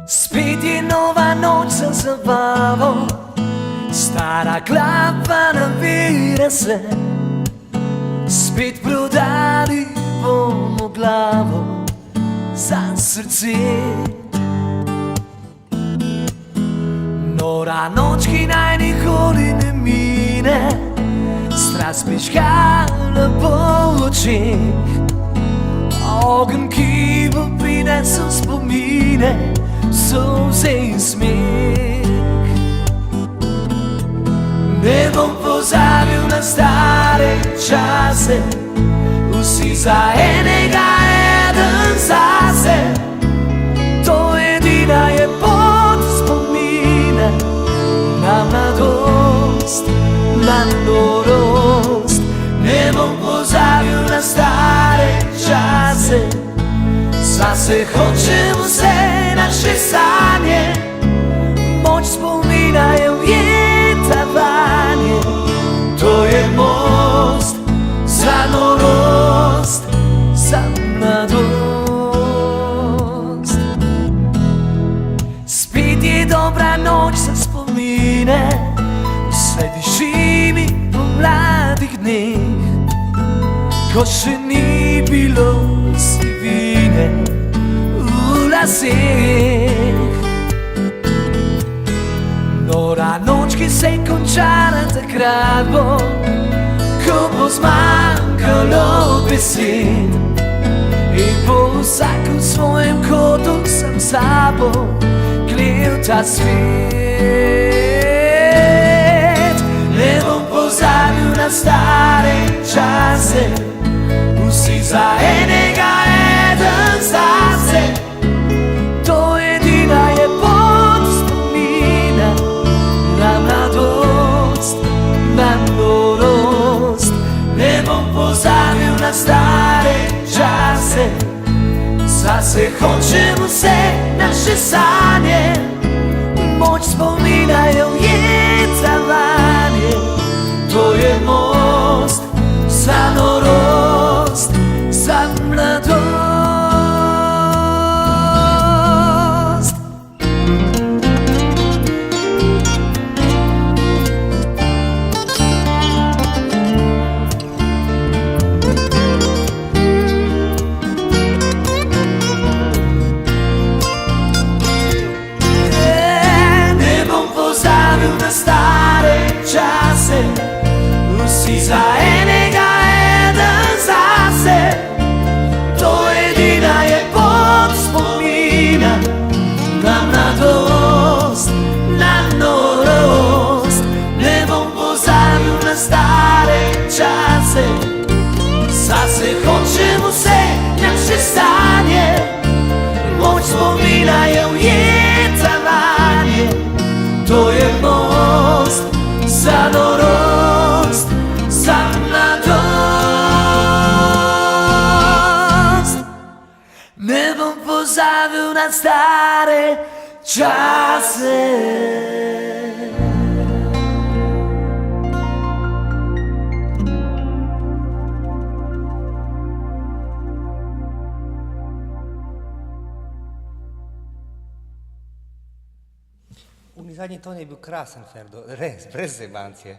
Spet je nova noč za zabavo, stara klapa nabira se. Spet prodali bomo glavo za srce. Nora noč, ki naj nikoli ne mine, strast pižgala po očeh. Ogenj, ki bo prinesel spomine, solze in smeh. Ne bom pozabil na stare čase, vsi za enega, eden zase. To edina je pot spomina na mladost, na norost. Ne bom pozabil na stare čase, zase hočem vse naše sanje. Moč spomina je ujeta vanje. To je most za norost, za mladost. Spet je dobra noč za spomine, vse diši mi po mladih dneh, ko še ni bilo sivine v laseh. Nora noč, ki se je končala takrat bo, ko bo zmanjkalo besed in bo vsak v svojem kotu sam sabo klel ta svet. Ne bom pozabil na stare čase, vsi za enega, eden zase. To edina je pot spomina na mladost, na norost. Ne bom pozabil na stare čase, zase hočem vse naše sanje. Moč spomina je ujeta vanje. To je most za norost, za mladost. Ne bom pozabil na stare čase, vsi za enega, eden zase. To edina je pot spomina na mladost, na norost. Ne bom pozabil na stare čase, zase hočem vse naše sanje. Moč spomina je ujeta vanje. To je most za norost, za mladost. Ne bom pozabil na stare čase. Zadnji ton je bil krasen, Ferdo, res, brez zebancije.